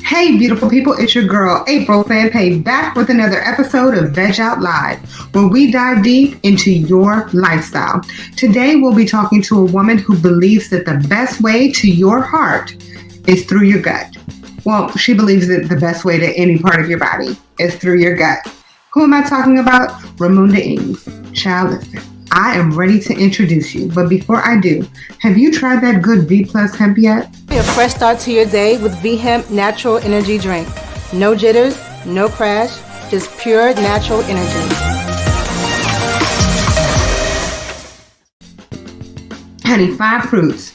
Hey, beautiful people, it's your girl, April Sampé, back with another episode of Veg Out Live, where we dive deep into your lifestyle. Today, we'll be talking to a woman who believes that the best way to your heart is through your gut. Well, she believes that the best way to any part of your body is through your gut. Who am I talking about? Romunda Ings. Child, listen, I am ready to introduce you, but before I do, have you tried that good V Plus hemp yet? A fresh start to your day with V-Hemp Natural Energy Drink. No jitters, no crash, just pure natural energy. Honey, 5 fruits,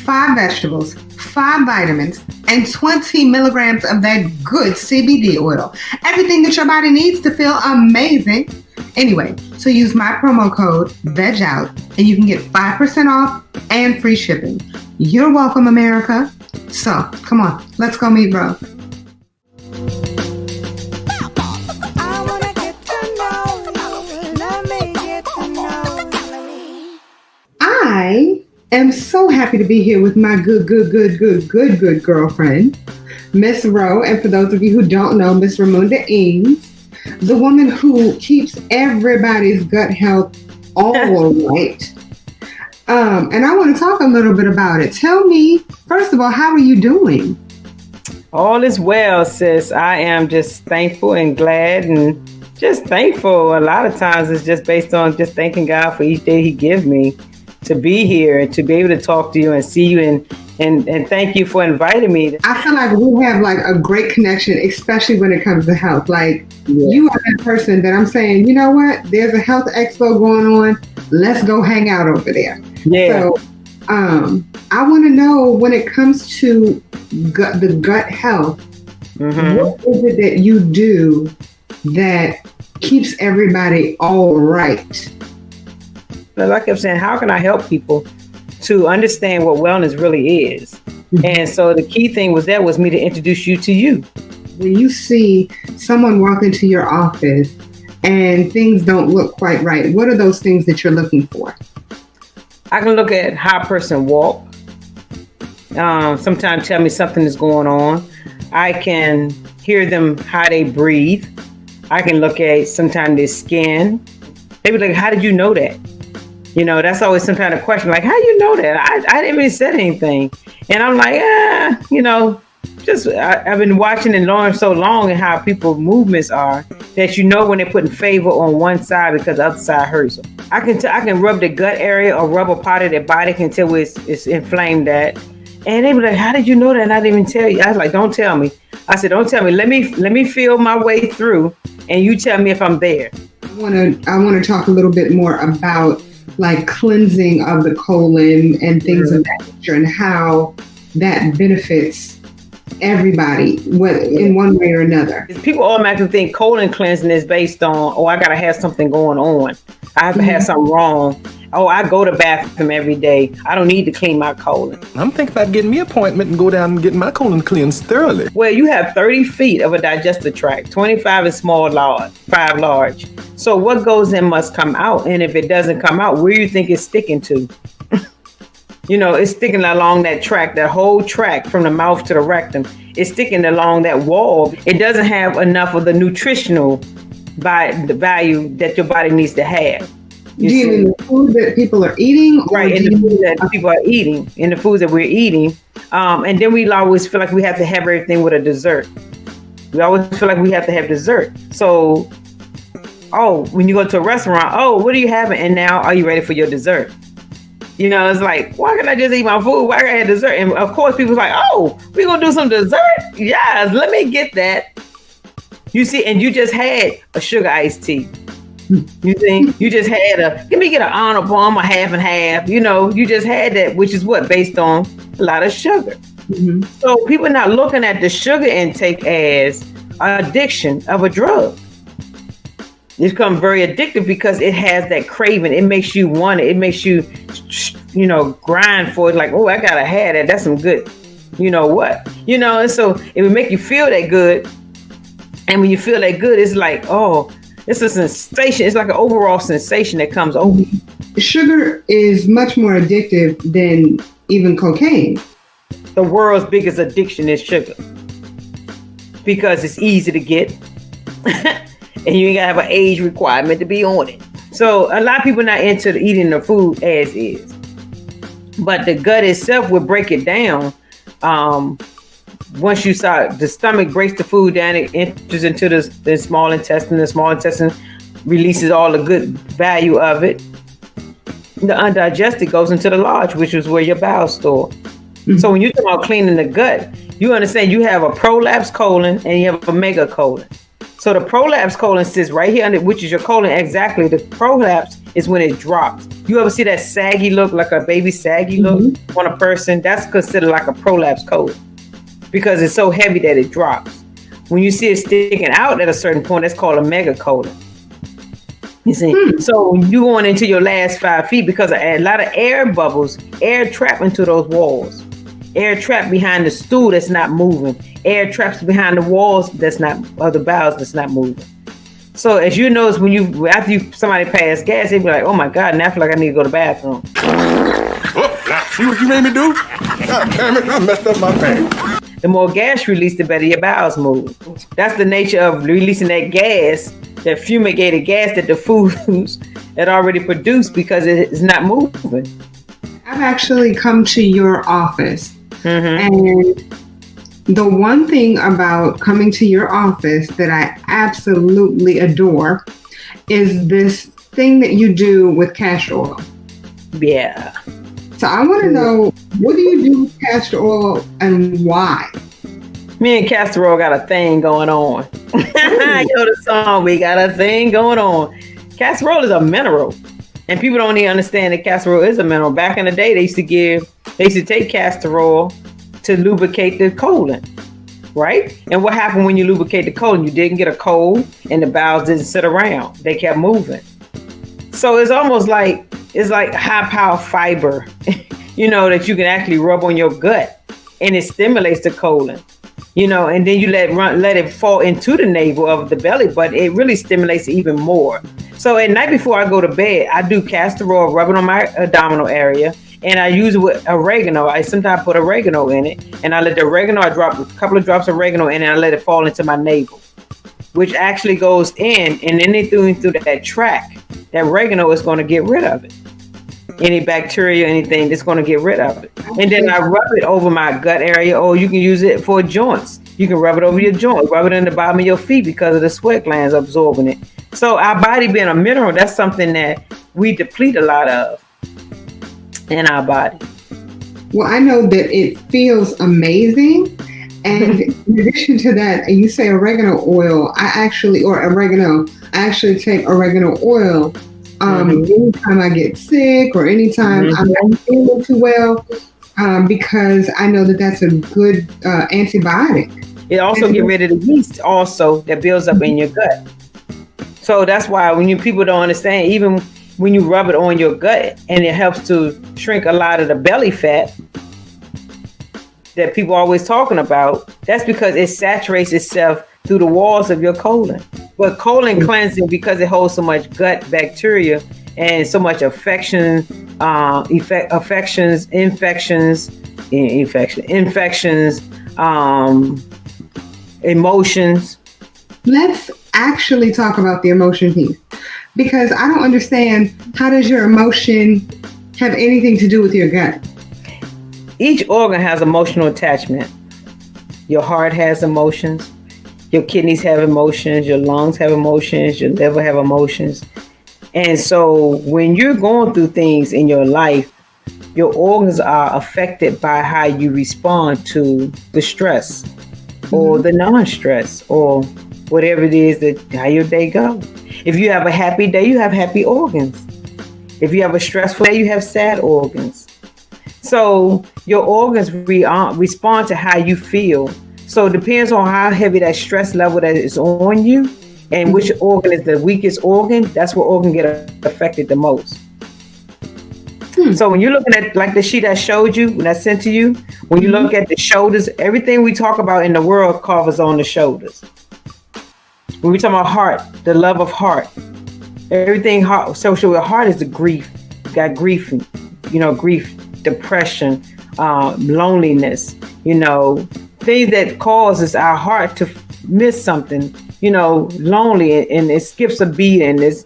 5 vegetables, 5 vitamins, and 20 milligrams of that good CBD oil. Everything that your body needs to feel amazing. Anyway, so use my promo code VEGOUT and you can get 5% off and free shipping. You're welcome, America. So, come on, let's go meet Ro. I am so happy to be here with my good girlfriend, Miss Ro. And for those of you who don't know, Miss Romunda Ings, the woman who keeps everybody's gut health all right. And I want to talk a little bit about it. Tell me, first of all, how are you doing? All is well, sis. I am just thankful and glad and just thankful. A lot of times it's just based on just thanking God for each day he gives me to be here and to be able to talk to you and see you and thank you for inviting me. I feel like we have like a great connection, especially when it comes to health. Like you are that person that I'm saying, you know what? There's a health expo going on. Let's go hang out over there. Yeah. So I want to know when it comes to the gut health, what is it that you do that keeps everybody all right? Like I'm saying, how can I help people to understand what wellness really is? And so the key thing was me to introduce you to you. When you see someone walk into your office and things don't look quite right, what are those things that you're looking for? I can look at how a person walk. Sometimes tell me something is going on. I can hear them, how they breathe. I can look at sometimes their skin. They be like, how did you know that? You know, that's always some kind of question. Like, how you know that? I didn't even say anything. And I'm like, I've been watching and learning so long and how people movements are that you know when they're putting favor on one side because the other side hurts them. I can rub the gut area or rub a part of their body, can tell it's inflamed that. And they be like, how did you know that? And I didn't even tell you. I was like, don't tell me. I said, don't tell me. Let me feel my way through and you tell me if I'm there. I want to talk a little bit more about like cleansing of the colon and things of that nature and how that benefits everybody in one way or another. People automatically think colon cleansing is based on, I got to have something going on. I have to have something wrong. I go to the bathroom every day. I don't need to clean my colon. I'm thinking about getting me an appointment and go down and get my colon cleansed thoroughly. Well, you have 30 feet of a digestive tract. 25 is small, 5 large. So what goes in must come out. And if it doesn't come out, where do you think it's sticking to? You know, it's sticking along that tract, that whole tract from the mouth to the rectum. It's sticking along that wall. It doesn't have enough of the nutritional the value that your body needs to have. Do you mean the food that people are eating? Right, in the food that people are eating, in the foods that we're eating. And then we always feel like we have to have everything with a dessert. We always feel like we have to have dessert. So, when you go to a restaurant, what are you having? And now, are you ready for your dessert? You know, it's like, why can't I just eat my food? Why can't I have dessert? And of course, people's like, we're going to do some dessert? Yes, let me get that. You see, and you just had a sugar iced tea. You think you just had let me get an honor bomb, a half and half. You know, you just had that, which is based on a lot of sugar. So people are not looking at the sugar intake as an addiction of a drug. It's become very addictive because it has that craving. It makes you want it. It makes you, grind for it. Like, I gotta have that. That's some good, you know what? And so it would make you feel that good. And when you feel that good, it's like, it's a sensation. It's like an overall sensation that comes over you. Sugar is much more addictive than even cocaine. The world's biggest addiction is sugar. because it's easy to get. And you ain't gotta have an age requirement to be on it. So a lot of people not into eating the food as is. But the gut itself will break it down. Once you start, the stomach breaks the food down, it enters into the small intestine. The small intestine releases all the good value of it. The undigested goes into the large, which is where your bowels store. Mm-hmm. So when you talk about cleaning the gut, you understand you have a prolapse colon and you have a megacolon. So the prolapse colon sits right here under, which is your colon exactly. The prolapse is when it drops. You ever see that saggy look, like a baby saggy look on a person? That's considered like a prolapse colon because it's so heavy that it drops. When you see it sticking out at a certain point, that's called a megacolon. You see? So when you going into your last 5 feet, because a lot of air bubbles, air trap into those walls. Air trapped behind the stool that's not moving. Air traps behind the walls that's not, or the bowels that's not moving. So as you notice, when after somebody pass gas, they be like, "Oh my God, now I feel like I need to go to the bathroom." Oh, see what you made me do? God damn it, I messed up my pants. The more gas released, the better your bowels move. That's the nature of releasing that gas, that fumigated gas that the foods had already produced because it's not moving. I've actually come to your office. And the one thing about coming to your office that I absolutely adore is this thing that you do with castor oil. Yeah. So I want to know, what do you do with castor oil and why? Me and castor oil got a thing going on. You know the song, we got a thing going on. Castor oil is a mineral. And people don't even understand that castor oil is a mineral. Back in the day, they used to take castor oil to lubricate the colon, right? And what happened when you lubricate the colon? You didn't get a cold and the bowels didn't sit around. They kept moving. So it's almost like, it's like high power fiber, that you can actually rub on your gut and it stimulates the colon, and then you let it fall into the navel of the belly, but it really stimulates it even more. So at night before I go to bed, I do castor oil, rub it on my abdominal area, and I use it with oregano. I sometimes put oregano in it, and I let the oregano, I drop a couple of drops of oregano in it, and I let it fall into my navel, which actually goes in, and anything through that tract, that oregano is going to get rid of it. Any bacteria, anything that's going to get rid of it. And then I rub it over my gut area, or you can use it for joints. You can rub it over your joint, rub it in the bottom of your feet because of the sweat glands absorbing it. So our body being a mineral, that's something that we deplete a lot of in our body. Well, I know that it feels amazing. And in addition to that, you say oregano oil, I actually take oregano oil anytime I get sick or anytime I'm not feeling too well, because I know that that's a good antibiotic. It also get rid of the yeast also that builds up in your gut. So that's why when people don't understand, even when you rub it on your gut and it helps to shrink a lot of the belly fat that people are always talking about, that's because it saturates itself through the walls of your colon. But colon cleansing, because it holds so much gut bacteria and so much infections, emotions. Let's actually talk about the emotion piece, because I don't understand, how does your emotion have anything to do with your gut? Each organ has emotional attachment. Your heart has emotions. Your kidneys have emotions. Your lungs have emotions. Your liver have emotions. And so when you're going through things in your life, your organs are affected by how you respond to the stress or the non-stress or whatever it is how your day goes. If you have a happy day, you have happy organs. If you have a stressful day, you have sad organs. So your organs respond to how you feel. So it depends on how heavy that stress level that is on you and which organ is the weakest organ. That's what organ get affected the most. So when you're looking at like the sheet I showed you, when I sent to you, when you look at the shoulders, everything we talk about in the world covers on the shoulders. When we talk about heart, the love of heart, everything heart, social with heart is the grief. You got grief, grief, depression, loneliness, things that causes our heart to miss something, lonely, and it skips a beat, and it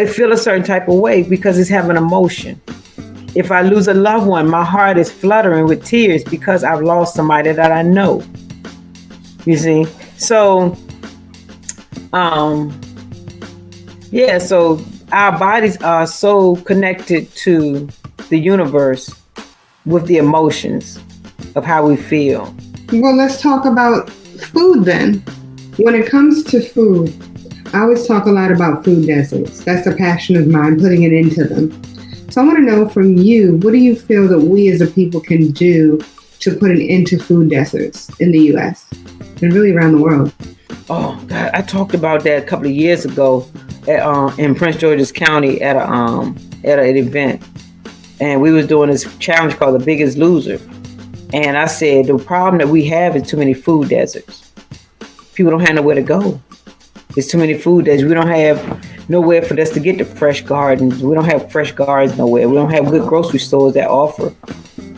feels a certain type of way because it's having emotion. If I lose a loved one, my heart is fluttering with tears because I've lost somebody that I know. You see? So, so our bodies are so connected to the universe with the emotions of how we feel. Well, let's talk about food then. When it comes to food, I always talk a lot about food deserts. That's a passion of mine, putting it into them. So I want to know from you, what do you feel that we as a people can do to put an end to food deserts in the U.S. and really around the world? Oh, God, I talked about that a couple of years ago in Prince George's County at an event. And we was doing this challenge called The Biggest Loser. And I said, the problem that we have is too many food deserts. People don't have nowhere to go. There's too many food deserts. We don't have nowhere for us to get the fresh gardens. We don't have fresh gardens nowhere. We don't have good grocery stores that offer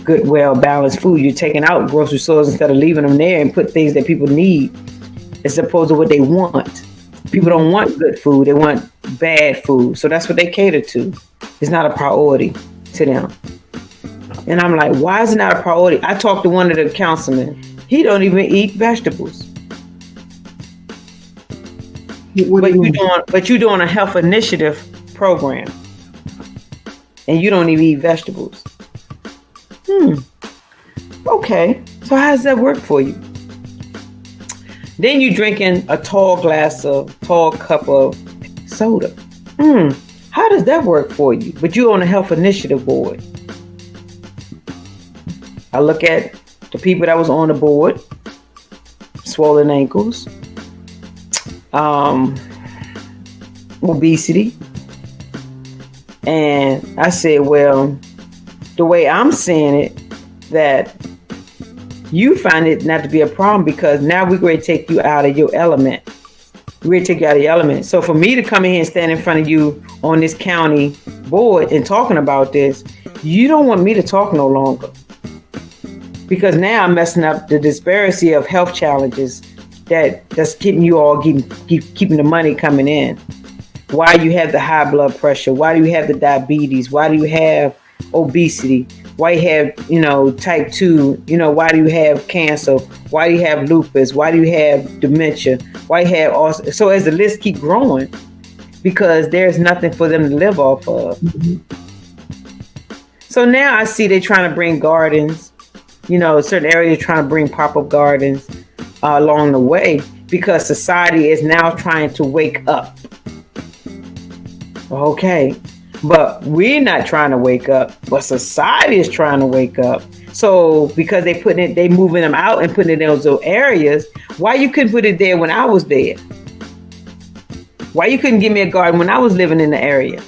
good, well-balanced food. You're taking out grocery stores instead of leaving them there and put things that people need as opposed to what they want. People don't want good food. They want bad food. So that's what they cater to. It's not a priority to them. And I'm like, why is it not a priority? I talked to one of the councilmen. He don't even eat vegetables. But you're doing a health initiative program, and you don't even eat vegetables. Okay, so how does that work for you? Then you're drinking a tall cup of soda. How does that work for you? But you're on a health initiative board. I look at the people that was on the board, swollen ankles, obesity. And I said, well, the way I'm seeing it, that you find it not to be a problem because now we're going to take you out of your element. We're going to take you out of your element. So for me to come in here and stand in front of you on this county board and talking about this, you don't want me to talk no longer. Because now I'm messing up the disparity of health challenges that's keeping you all keeping the money coming in. Why do you have the high blood pressure? Why do you have the diabetes? Why do you have obesity? Why do you have, type 2? Why do you have cancer? Why do you have lupus? Why do you have dementia? Why do you have also? So as the list keep growing, because there's nothing for them to live off of. Mm-hmm. So now I see they're trying to bring gardens. Certain areas trying to bring pop-up gardens along the way because society is now trying to wake up. Okay, but we're not trying to wake up, but society is trying to wake up. So because they moving them out and putting it in those areas, why you couldn't put it there when I was there? Why you couldn't give me a garden when I was living in the area?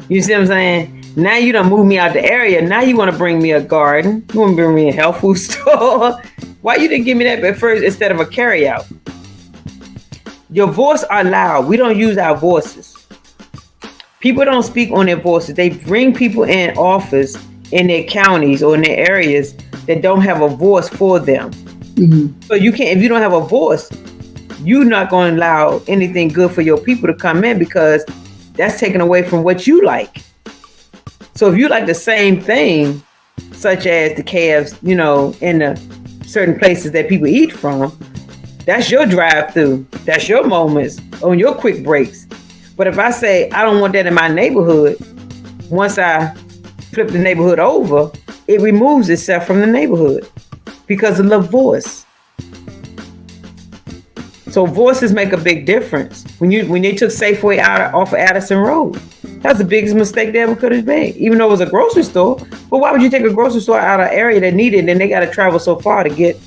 You see what I'm saying? Now you done moved me out the area. Now you want to bring me a garden. You want to bring me a health food store. Why you didn't give me that at first instead of a carry out? Your voice are loud. We don't use our voices. People don't speak on their voices. They bring people in office in their counties or in their areas that don't have a voice for them. Mm-hmm. So you can't, if you don't have a voice, you're not going to allow anything good for your people to come in because that's taken away from what you like. So if you like the same thing, such as the calves, in the certain places that people eat from, that's your drive-through. That's your moments on your quick breaks. But if I say, I don't want that in my neighborhood, once I flip the neighborhood over, it removes itself from the neighborhood because of the voice. So voices make a big difference. When they took Safeway off of Addison Road, that's the biggest mistake they ever could have made, even though it was a grocery store. But why would you take a grocery store out of an area that needed it and they got to travel so far to get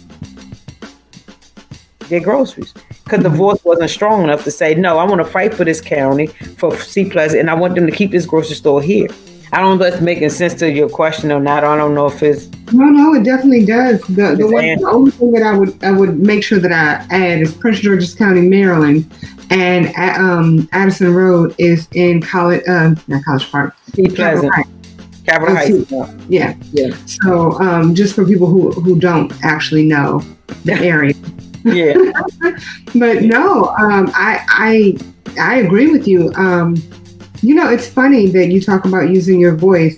their groceries? Because the voice wasn't strong enough to say, no, I want to fight for this county, for C Pleasant, and I want them to keep this grocery store here. I don't know if it's making sense to your question or not. I don't know if it's... No, it definitely does. The only thing that I would make sure that I add is Prince George's County, Maryland, and Addison Road is in not College Park. C Pleasant. Capitol Heights. Yeah. So just for people who don't actually know the area. Yeah. But no, I agree with you. It's funny that you talk about using your voice.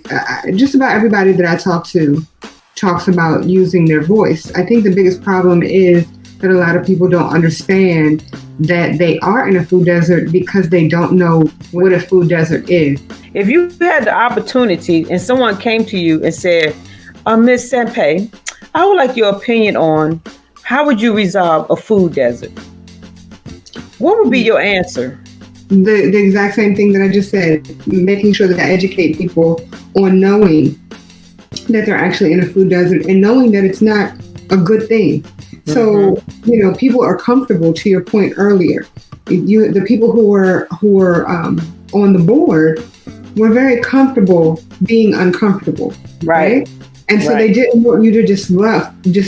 Just about everybody that I talk to talks about using their voice. I think the biggest problem is that a lot of people don't understand that they are in a food desert because they don't know what a food desert is. If you had the opportunity and someone came to you and said, Miss Sampé, I would like your opinion on how would you resolve a food desert? What would be your answer? The exact same thing that I just said, making sure that I educate people on knowing that they're actually in a food desert and knowing that it's not a good thing. So, people are comfortable, to your point earlier. The people who were on the board were very comfortable being uncomfortable. Right? And so they didn't want you to disrupt their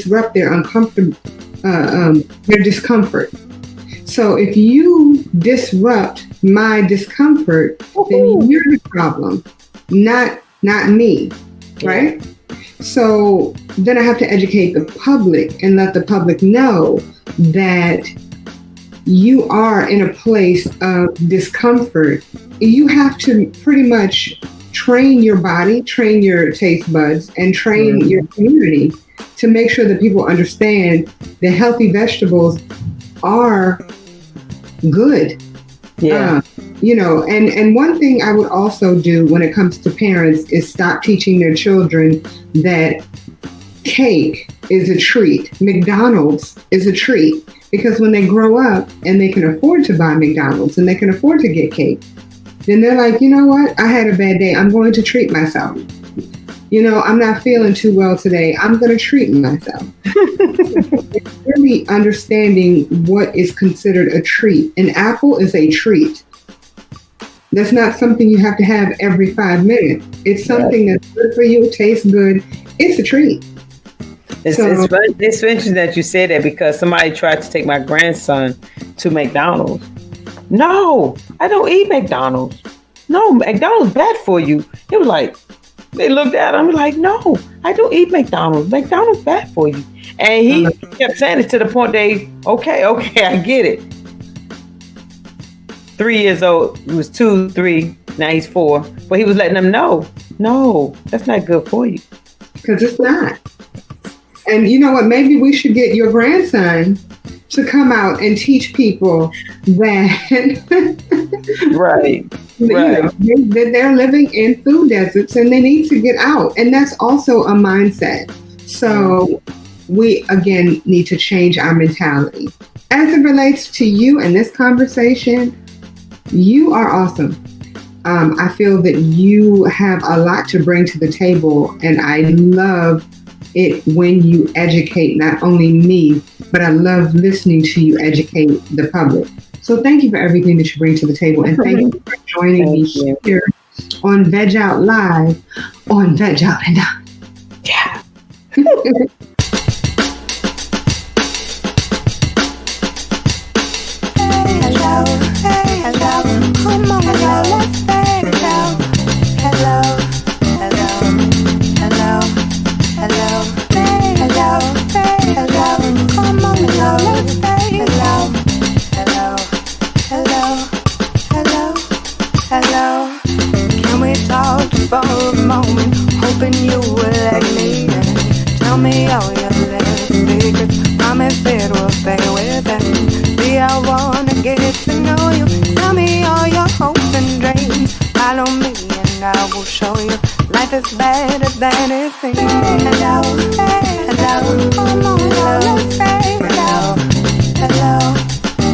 their discomfort. So if you disrupt my discomfort, then you're the problem, not me, right? So then I have to educate the public and let the public know that you are in a place of discomfort. You have to pretty much train your body, train your taste buds, and train your community to make sure that people understand that healthy vegetables are good. Yeah. And one thing I would also do when it comes to parents is stop teaching their children that cake is a treat. McDonald's is a treat. Because when they grow up and they can afford to buy McDonald's and they can afford to get cake, then they're like, you know what? I had a bad day. I'm going to treat myself. I'm not feeling too well today. I'm going to treat myself. It's really understanding what is considered a treat. An apple is a treat. That's not something you have to have every 5 minutes. It's something that's good for you, tastes good. It's a treat. It's interesting that you said that because somebody tried to take my grandson to McDonald's. No, I don't eat McDonald's. No, McDonald's bad for you. It was like, they looked at him like, no, I don't eat McDonald's. McDonald's bad for you. And he kept saying it to the point okay, I get it. 3 years old, he was 2, 3, now he's 4. But he was letting them know, no, that's not good for you. Because it's not. And you know what? Maybe we should get your grandson to come out and teach people that right. That they're living in food deserts and they need to get out. And that's also a mindset. So we, again, need to change our mentality. As it relates to you and this conversation, you are awesome. I feel that you have a lot to bring to the table, and I love it when you educate not only me, but I love listening to you educate the public. So thank you for everything that you bring to the table, and thank you for joining me here on Veg Out Live on Veg Out and Down. Yeah. For a moment, hoping you will let me in. Tell me all your little secrets. Promise it will stay within. See, I wanna get to know you. Tell me all your hopes and dreams. Follow me and I will show you life is better than it seems. Hello, hello, come on, hello, hello, hello,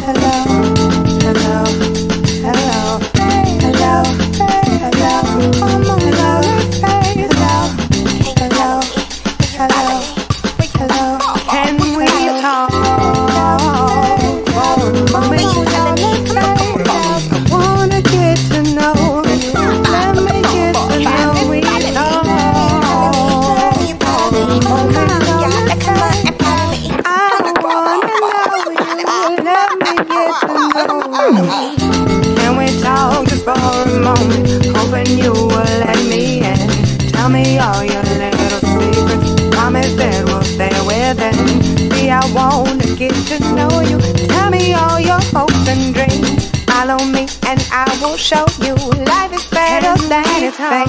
hello, hello, hello, hello, hello, come on. Can we talk for a moment? I wanna get to know you. Let me get to know we talk. I wanna know you. Let me get to know you. Can we talk just for a moment? Hoping you will let me in. Tell me all your little secrets. Promise that we'll stay within. See, I wanna get to know will show you life is better than it's hard.